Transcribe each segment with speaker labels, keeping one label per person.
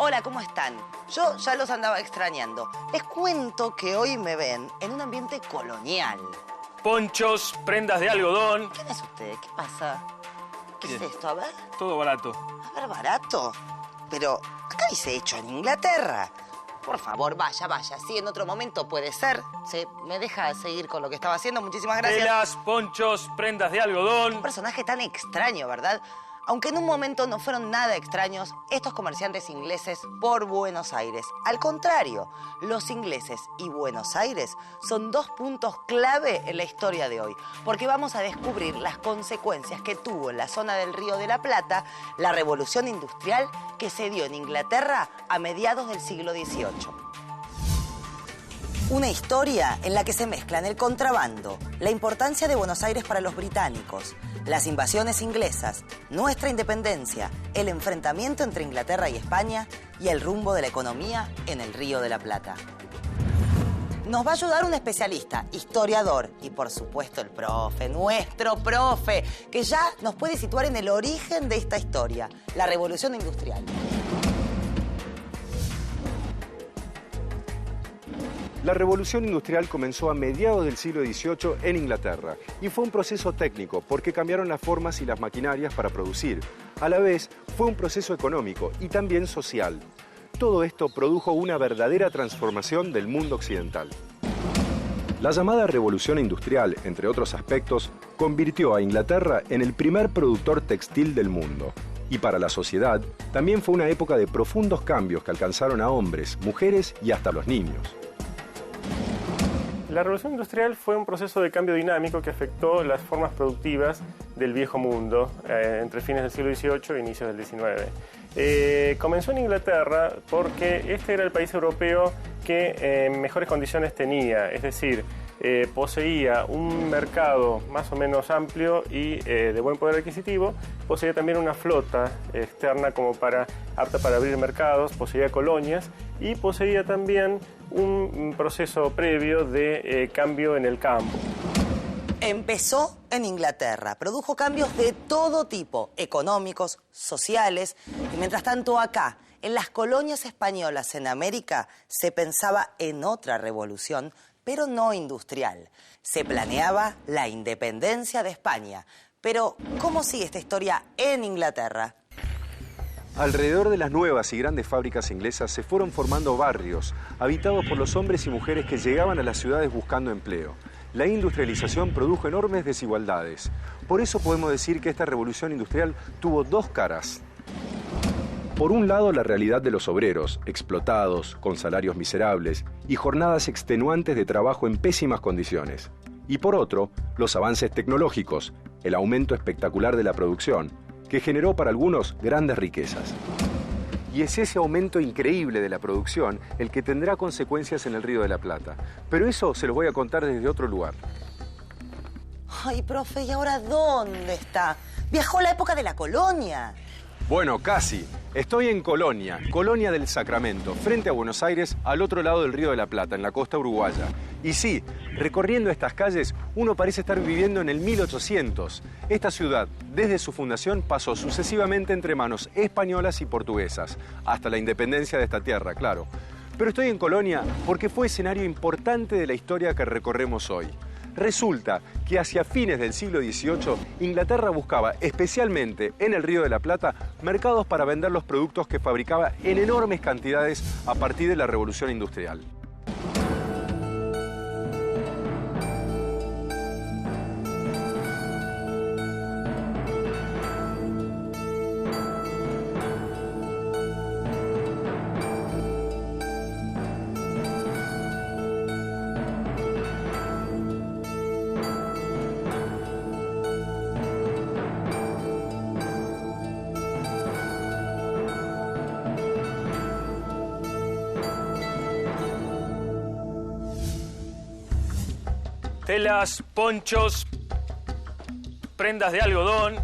Speaker 1: Hola, ¿cómo están? Yo ya los andaba extrañando. Les cuento que hoy me ven en un ambiente colonial.
Speaker 2: Ponchos, prendas de algodón.
Speaker 1: ¿Quién es usted? ¿Qué pasa? ¿Qué
Speaker 2: Bien.
Speaker 1: es esto? A ver.
Speaker 2: Todo barato.
Speaker 1: A ver, barato. Pero acá dice hecho en Inglaterra. Por favor, vaya. Sí, en otro momento puede ser. ¿Me deja seguir con lo que estaba haciendo? Muchísimas gracias.
Speaker 2: Telas, ponchos, prendas de algodón.
Speaker 1: Un personaje tan extraño, ¿verdad? Aunque en un momento no fueron nada extraños estos comerciantes ingleses por Buenos Aires. Al contrario, los ingleses y Buenos Aires son dos puntos clave en la historia de hoy, porque vamos a descubrir las consecuencias que tuvo en la zona del Río de la Plata la revolución industrial que se dio en Inglaterra a mediados del siglo XVIII. Una historia en la que se mezclan el contrabando, la importancia de Buenos Aires para los británicos, las invasiones inglesas, nuestra independencia, el enfrentamiento entre Inglaterra y España y el rumbo de la economía en el Río de la Plata. Nos va a ayudar un especialista, historiador y, por supuesto, el profe, nuestro profe, que ya nos puede situar en el origen de esta historia, la Revolución Industrial.
Speaker 3: La revolución industrial comenzó a mediados del siglo XVIII en Inglaterra y fue un proceso técnico porque cambiaron las formas y las maquinarias para producir. A la vez, fue un proceso económico y también social. Todo esto produjo una verdadera transformación del mundo occidental. La llamada revolución industrial, entre otros aspectos, convirtió a Inglaterra en el primer productor textil del mundo. Y para la sociedad, también fue una época de profundos cambios que alcanzaron a hombres, mujeres y hasta los niños.
Speaker 4: La revolución industrial fue un proceso de cambio dinámico que afectó las formas productivas del viejo mundo entre fines del siglo XVIII e inicios del XIX. Comenzó en Inglaterra porque este era el país europeo que mejores condiciones tenía, es decir, poseía un mercado más o menos amplio y de buen poder adquisitivo, poseía también una flota externa apta para abrir mercados, poseía colonias y poseía también un proceso previo de cambio en el campo.
Speaker 1: Empezó en Inglaterra, produjo cambios de todo tipo, económicos, sociales, y mientras tanto acá, en las colonias españolas en América, se pensaba en otra revolución, pero no industrial. Se planeaba la independencia de España. Pero, ¿cómo sigue esta historia en Inglaterra?
Speaker 3: Alrededor de las nuevas y grandes fábricas inglesas se fueron formando barrios, habitados por los hombres y mujeres que llegaban a las ciudades buscando empleo. La industrialización produjo enormes desigualdades. Por eso podemos decir que esta revolución industrial tuvo dos caras. Por un lado, la realidad de los obreros, explotados, con salarios miserables y jornadas extenuantes de trabajo en pésimas condiciones. Y por otro, los avances tecnológicos, el aumento espectacular de la producción, que generó para algunos grandes riquezas. Y es ese aumento increíble de la producción el que tendrá consecuencias en el Río de la Plata. Pero eso se los voy a contar desde otro lugar.
Speaker 1: Ay, profe, ¿y ahora dónde está? Viajó a la época de la colonia.
Speaker 3: Bueno, casi. Estoy en Colonia, Colonia del Sacramento, frente a Buenos Aires, al otro lado del Río de la Plata, en la costa uruguaya. Y sí, recorriendo estas calles, uno parece estar viviendo en el 1800. Esta ciudad, desde su fundación, pasó sucesivamente entre manos españolas y portuguesas, hasta la independencia de esta tierra, claro. Pero estoy en Colonia porque fue escenario importante de la historia que recorremos hoy. Resulta que hacia fines del siglo XVIII, Inglaterra buscaba, especialmente en el Río de la Plata, mercados para vender los productos que fabricaba en enormes cantidades a partir de la Revolución Industrial.
Speaker 2: Telas, ponchos, prendas de algodón.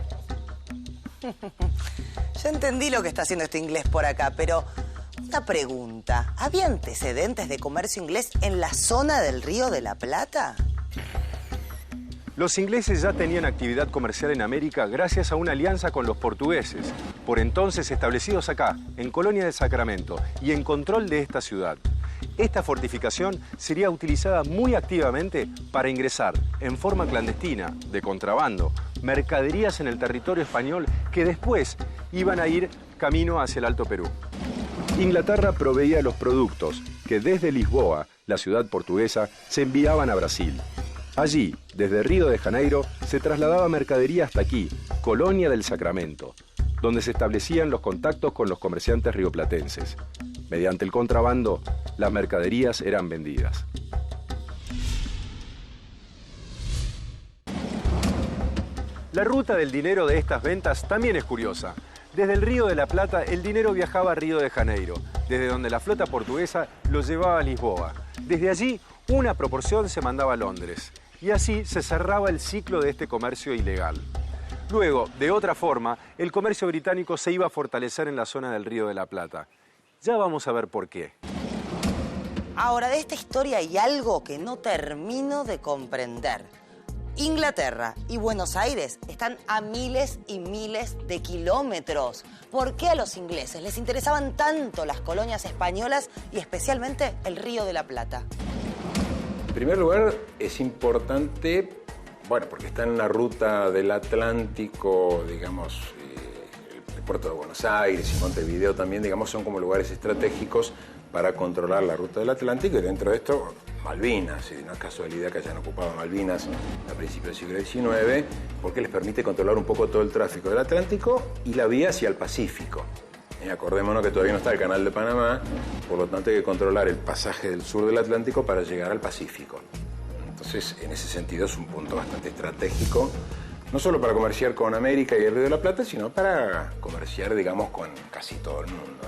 Speaker 1: Ya entendí lo que está haciendo este inglés por acá, pero una pregunta. ¿Había antecedentes de comercio inglés en la zona del Río de la Plata?
Speaker 3: Los ingleses ya tenían actividad comercial en América gracias a una alianza con los portugueses, por entonces establecidos acá, en Colonia del Sacramento, y en control de esta ciudad. Esta fortificación sería utilizada muy activamente para ingresar, en forma clandestina, de contrabando, mercaderías en el territorio español que después iban a ir camino hacia el Alto Perú. Inglaterra proveía los productos que desde Lisboa, la ciudad portuguesa, se enviaban a Brasil. Allí, desde Río de Janeiro, se trasladaba mercadería hasta aquí, Colonia del Sacramento, donde se establecían los contactos con los comerciantes rioplatenses. Mediante el contrabando, las mercaderías eran vendidas. La ruta del dinero de estas ventas también es curiosa. Desde el Río de la Plata, el dinero viajaba a Río de Janeiro, desde donde la flota portuguesa lo llevaba a Lisboa. Desde allí, una proporción se mandaba a Londres. Y así se cerraba el ciclo de este comercio ilegal. Luego, de otra forma, el comercio británico se iba a fortalecer en la zona del Río de la Plata. Ya vamos a ver por qué.
Speaker 1: Ahora, de esta historia hay algo que no termino de comprender. Inglaterra y Buenos Aires están a miles y miles de kilómetros. ¿Por qué a los ingleses les interesaban tanto las colonias españolas y especialmente el Río de la Plata?
Speaker 5: En primer lugar, es importante, bueno, porque está en la ruta del Atlántico, digamos, el puerto de Buenos Aires y Montevideo también, digamos, son como lugares estratégicos para controlar la ruta del Atlántico, y dentro de esto, Malvinas, y no es casualidad que hayan ocupado Malvinas a principios del siglo XIX, porque les permite controlar un poco todo el tráfico del Atlántico y la vía hacia el Pacífico. Acordémonos que todavía no está el Canal de Panamá, por lo tanto hay que controlar el pasaje del sur del Atlántico para llegar al Pacífico. Entonces, en ese sentido es un punto bastante estratégico, no solo para comerciar con América y el Río de la Plata, sino para comerciar, digamos, con casi todo el mundo.